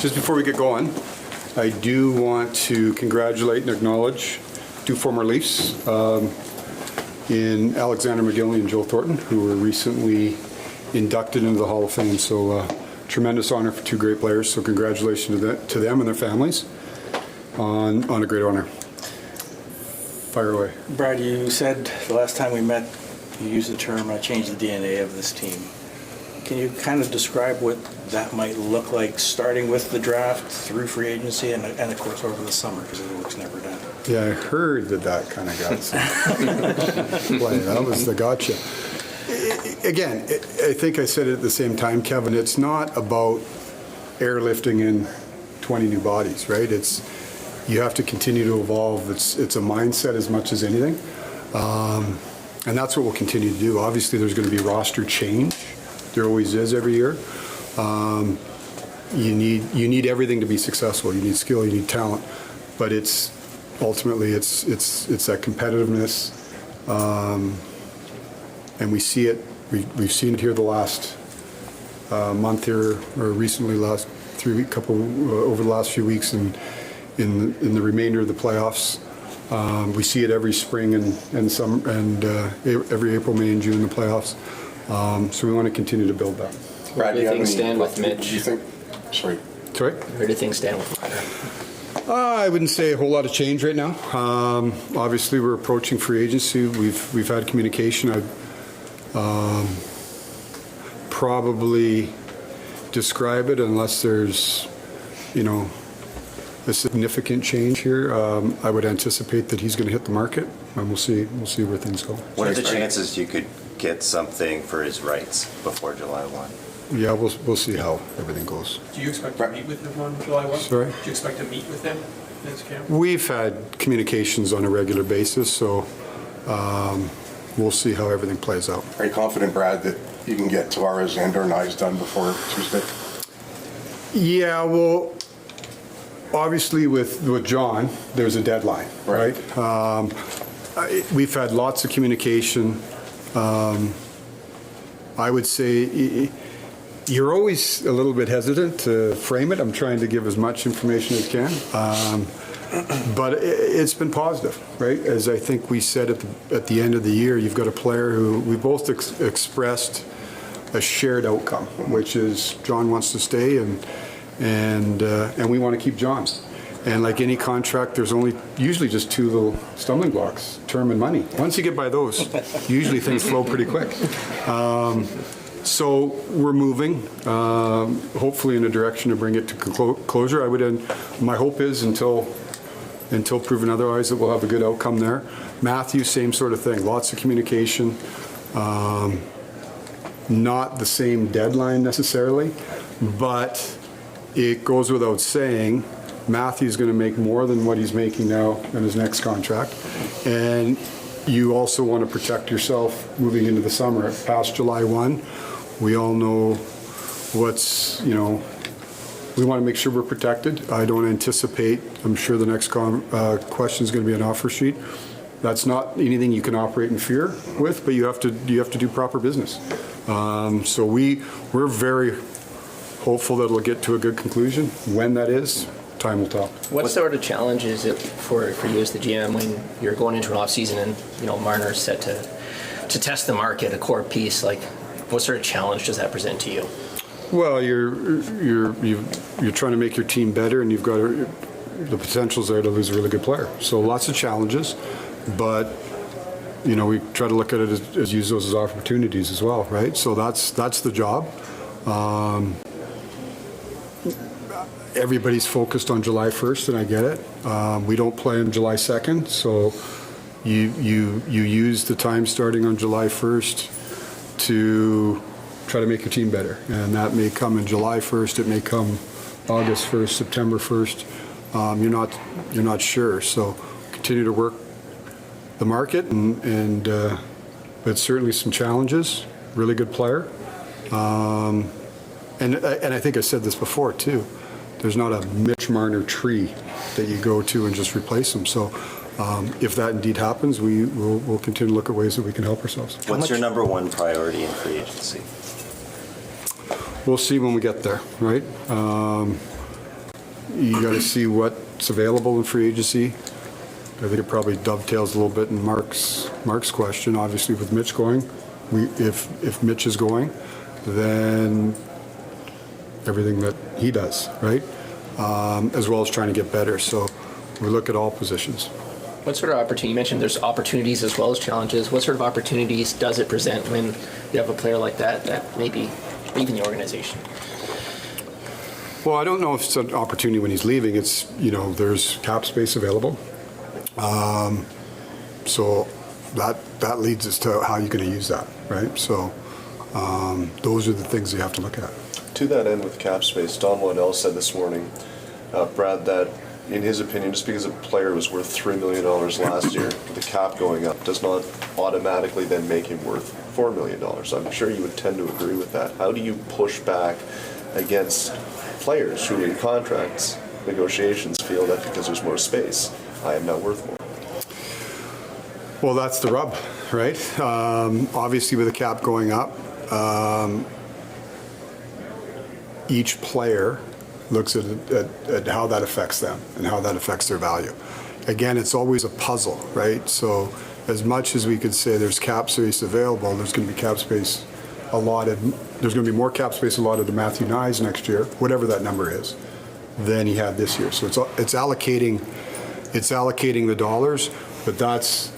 Just before we get going, I do want to congratulate and acknowledge two former Leafs in Alexander McGillney and Joe Thornton, who were recently inducted into the Hall of Fame. So tremendous honor for two great players. So congratulations to them and their families on a great honor. Fire away. Brad, you said the last time we met, you used the term change the DNA of this team. Can you kind of describe what that might look like, starting with the draft, through free agency, and of course over the summer, because the work's never done? Yeah, I heard that kind of got some play. That was the gotcha. Again, I think I said it at the same time, Kevin, it's not about airlifting in 20 new bodies, right? You have to continue to evolve. It's a mindset as much as anything. And that's what we'll continue to do. Obviously, there's going to be roster change. There always is every year. You need everything to be successful. You need skill, you need talent, but it's ultimately it's that competitiveness, and we see it. We've seen it here the last month here, or recently over the last few weeks, and in the remainder of the playoffs. We see it every spring and summer, and every April, May, and June in the playoffs. So we want to continue to build that. Brad, do you think stand with Mitch? Do you think? Sorry. Where do things stand with Marner? I wouldn't say a whole lot of change right now. Obviously, we're approaching free agency. We've had communication. I'd probably describe it, unless there's, a significant change here. I would anticipate that he's going to hit the market, and we'll see where things go. What are the chances you could get something for his rights before July 1? Yeah, we'll see how everything goes. Do you expect to meet with him on July 1? Sorry? Do you expect to meet with him in his camp? We've had communications on a regular basis, so we'll see how everything plays out. Are you confident, Brad, that you can get Tavares and or Knies done before Tuesday? Yeah, well, obviously with John, there's a deadline, right? We've had lots of communication. I would say you're always a little bit hesitant to frame it. I'm trying to give as much information as can. But it's been positive, right? As I think we said at the end of the year, you've got a player who we both expressed a shared outcome, which is John wants to stay, and we want to keep John. And like any contract, there's usually just two little stumbling blocks: term and money. Once you get by those, usually things flow pretty quick. So we're moving, hopefully in a direction to bring it to closure. My hope is until proven otherwise that we'll have a good outcome there. Matthew, same sort of thing. Lots of communication. Not the same deadline necessarily, but it goes without saying, Matthew's going to make more than what he's making now in his next contract. And you also want to protect yourself moving into the summer. Past July 1, we all know we want to make sure we're protected. I don't anticipate, I'm sure the next question is going to be an offer sheet. That's not anything you can operate in fear with, but you have to do proper business. So we're very hopeful that it'll get to a good conclusion. When that is, time will tell. What sort of challenge is it for you as the GM when you're going into an off season and Marner's set to test the market, a core piece? Like, what sort of challenge does that present to you? Well, you're trying to make your team better, and you've got the potential's there to lose a really good player. So lots of challenges, but we try to look at it as use those as opportunities as well, right? So that's the job. Everybody's focused on July 1st, and I get it. We don't play on July 2nd, so you use the time starting on July 1st to try to make your team better, and that may come in July 1st. It may come August 1st, September 1st. You're not sure, so continue to work the market, but certainly some challenges. Really good player, and I think I said this before too. There's not a Mitch Marner tree that you go to and just replace him. So if that indeed happens, we'll continue to look at ways that we can help ourselves. What's your number one priority in free agency? We'll see when we get there, right? you got to see what's available in free agency. I think it probably dovetails a little bit in Mark's question. Obviously, with Mitch going, if Mitch is going, then everything that he does, right? As well as trying to get better. So we look at all positions. What sort of opportunity, you mentioned there's opportunities as well as challenges. What sort of opportunities does it present when you have a player like that may be leaving the organization? Well, I don't know if it's an opportunity when he's leaving. It's, there's cap space available. So that leads us to how you're going to use that, right? So those are the things you have to look at. To that end with cap space, Don Waddell said this morning, Brad, that in his opinion, just because a player was worth $3 million last year, the cap going up does not automatically then make him worth $4 million. I'm sure you would tend to agree with that. How do you push back against players who in contracts negotiations feel that because there's more space, I am now worth more? Well, that's the rub, right? Obviously, with the cap going up, each player looks at how that affects them and how that affects their value. Again, it's always a puzzle, right? So as much as we could say there's cap space available, there's going to be cap space allotted. There's going to be more cap space allotted to Matthew Nyes next year, whatever that number is, than he had this year. So it's allocating the dollars, but that's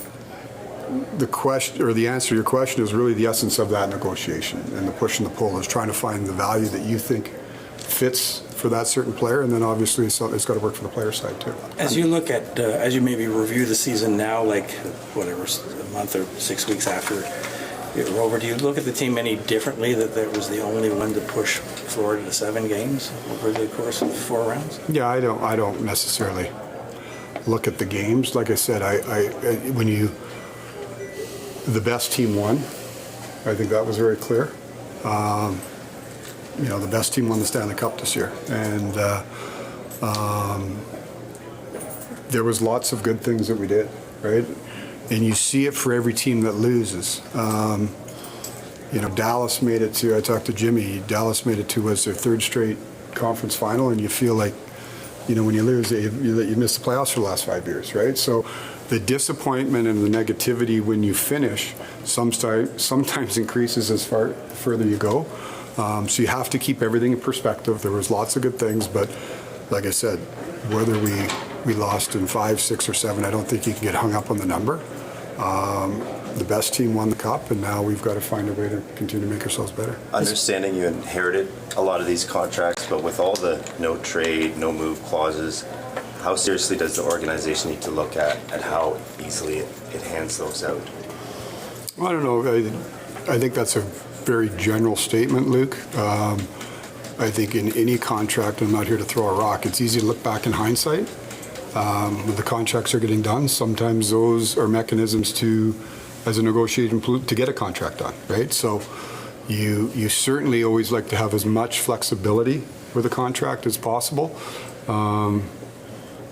the question, or the answer to your question is really the essence of that negotiation, and the push and the pull is trying to find the value that you think fits for that certain player, and then obviously it's got to work for the player side too. As you look at, as you maybe review the season now, like whatever, a month or 6 weeks after it were over, do you look at the team any differently, that there was the only one to push Florida to 7 games over the course of 4 rounds? Yeah, I don't necessarily look at the games. Like I said, the best team won. I think that was very clear. The best team won the Stanley Cup this year, and there was lots of good things that we did, right? And you see it for every team that loses. Dallas made it to, I talked to Jimmy, Dallas made it to, was their 3rd straight conference final, and you feel like, when you lose, you miss the playoffs for the last 5 years, right? So the disappointment and the negativity when you finish sometimes increases as further you go. So you have to keep everything in perspective. There was lots of good things, but like I said, whether we lost in 5, 6, or 7, I don't think you can get hung up on the number. The best team won the cup, and now we've got to find a way to continue to make ourselves better. Understanding you inherited a lot of these contracts, but with all the no trade, no move clauses, how seriously does the organization need to look at how easily it hands those out? Well, I don't know. I think that's a very general statement, Luke. I think in any contract, I'm not here to throw a rock, it's easy to look back in hindsight. When the contracts are getting done, sometimes those are mechanisms as a negotiating to get a contract done, right? So you certainly always like to have as much flexibility with a contract as possible.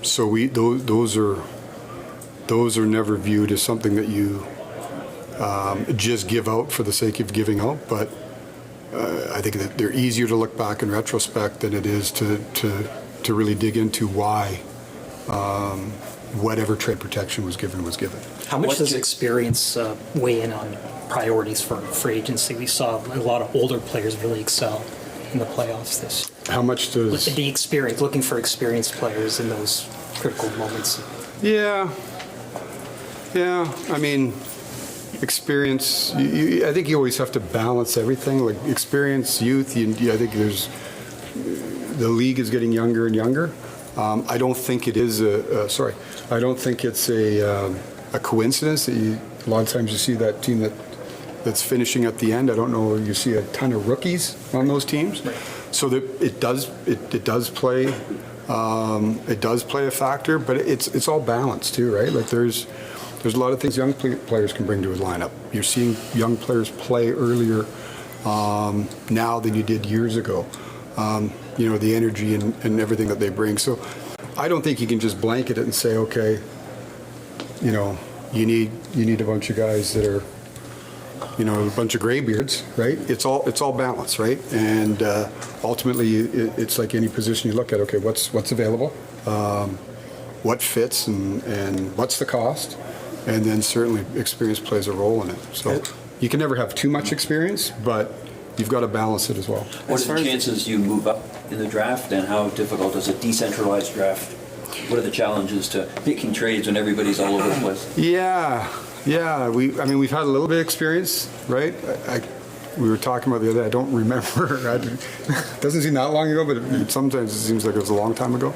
So those are never viewed as something that you just give out for the sake of giving out, but I think that they're easier to look back in retrospect than it is to really dig into why whatever trade protection was given was given. How much does experience weigh in on priorities for free agency? We saw a lot of older players really excel in the playoffs this year. How much does... The experience, looking for experienced players in those critical moments. Yeah. I mean, experience, I think you always have to balance everything, like experience, youth. I think the league is getting younger and younger. I don't think it is I don't think it's a coincidence that a lot of times you see that team that's finishing at the end. I don't know, you see a ton of rookies on those teams. Right. So that it does play a factor, but it's all balanced too, right? Like there's a lot of things young players can bring to a lineup. You're seeing young players play earlier now than you did years ago. The energy and everything that they bring. So I don't think you can just blanket it and say, okay, you need a bunch of guys that are a bunch of graybeards, right? It's all balance, right? And ultimately, it's like any position you look at. Okay, what's available, what fits, and what's the cost, and then certainly experience plays a role in it. So you can never have too much experience, but you've got to balance it as well. What are the chances you move up in the draft, and how difficult is a decentralized draft? What are the challenges to making trades when everybody's all over the place? Yeah. We've had a little bit of experience, right? We were talking about the other day, I don't remember. It doesn't seem that long ago, but sometimes it seems like it was a long time ago.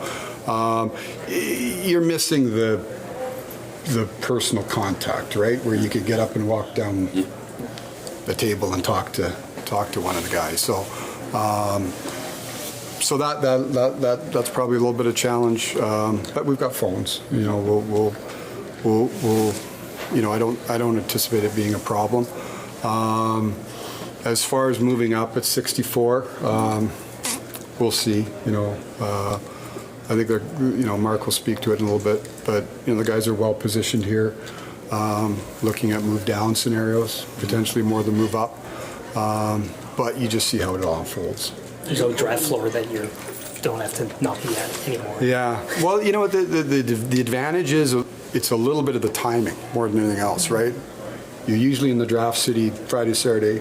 You're missing the personal contact, right? Where you could get up and walk down the table and talk to one of the guys. So that's probably a little bit of challenge. But we've got phones. We'll I don't anticipate it being a problem. As far as moving up at 64, we'll see. I think that Mark will speak to it in a little bit, but the guys are well positioned here, looking at move down scenarios, potentially more than move up. But you just see how it all unfolds. There's no draft floor that you don't have to not be at anymore. Yeah. Well, the advantage is it's a little bit of the timing more than anything else, right? You're usually in the draft city Friday, Saturday,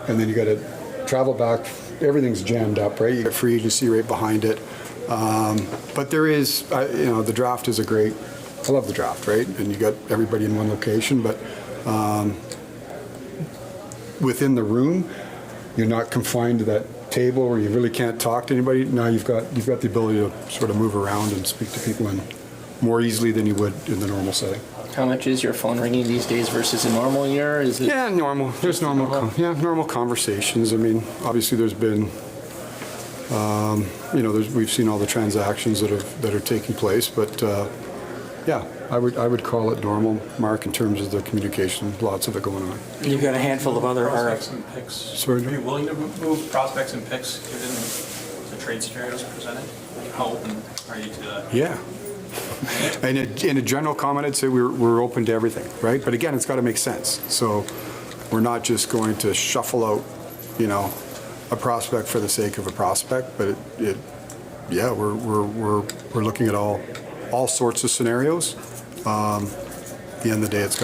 and then you got to travel back. Everything's jammed up, right? You got free agency right behind it. But there is, the draft is I love the draft, right? And you got everybody in one location, but within the room, you're not confined to that table where you really can't talk to anybody. Now you've got the ability to sort of move around and speak to people more easily than you would in the normal setting. How much is your phone ringing these days versus a normal year? Is it? Yeah, normal. There's normal conversations. I mean, obviously there's been, we've seen all the transactions that are taking place, but yeah, I would call it normal, Mark, in terms of the communication. Lots of it going on. You've got a handful of other Prospects RF. and picks. Sorry, Are you willing to move prospects and picks given the trade scenarios presented? How open are you to that? Yeah. And in a general comment, I'd say we're open to everything, right? But again, it's got to make sense. So we're not just going to shuffle out, a prospect for the sake of a prospect, but we're looking at all sorts of scenarios. At the end of the day, it's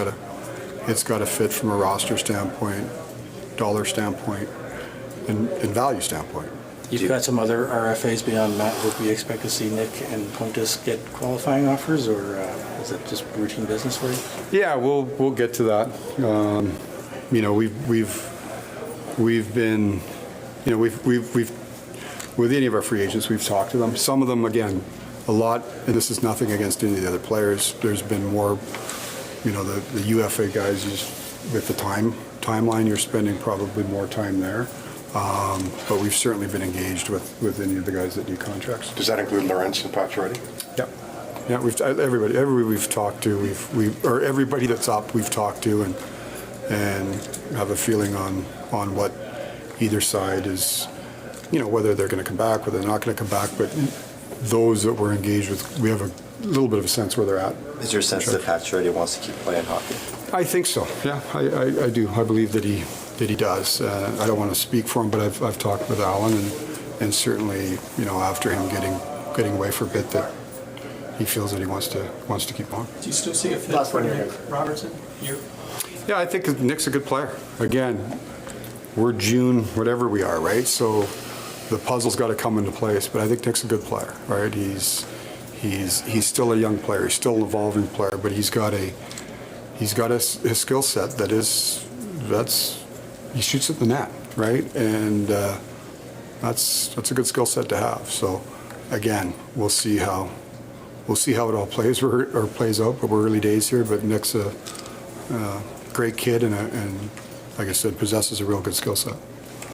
got to fit from a roster standpoint, dollar standpoint, and value standpoint. You've got some other RFAs beyond Matt. Would we expect to see Nick and Pontus get qualifying offers, or is it just routine business for you? Yeah, we'll get to that. We've been, with any of our free agents, we've talked to them. Some of them, again, a lot, and this is nothing against any of the other players. There's been more, the UFA guys, with the timeline, you're spending probably more time there. But we've certainly been engaged with any of the guys that need contracts. Does that include Lawrence and Pacioretty? Yep. Yeah, everybody we've talked to, or everybody that's up, we've talked to, and have a feeling on what either side is, whether they're going to come back, whether they're not going to come back. But those that we're engaged with, we have a little bit of a sense where they're at. Is there a sense that Pacioretty wants to keep playing hockey? I think so. Yeah, I do. I believe that he does. I don't want to speak for him, but I've talked with Alan, and certainly, after him getting away for a bit, that he feels that he wants to keep on. Do you still see a fit for Nick Robertson? Yeah, I think Nick's a good player. Again, we're June, whatever we are, right? So the puzzle's got to come into place. But I think Nick's a good player, right? He's still a young player. He's still an evolving player, but he's got his skill set he shoots at the net, right? And that's a good skill set to have. So again, we'll see how it all plays out. But we're early days here. But Nick's a great kid and like I said, possesses a real good skill set.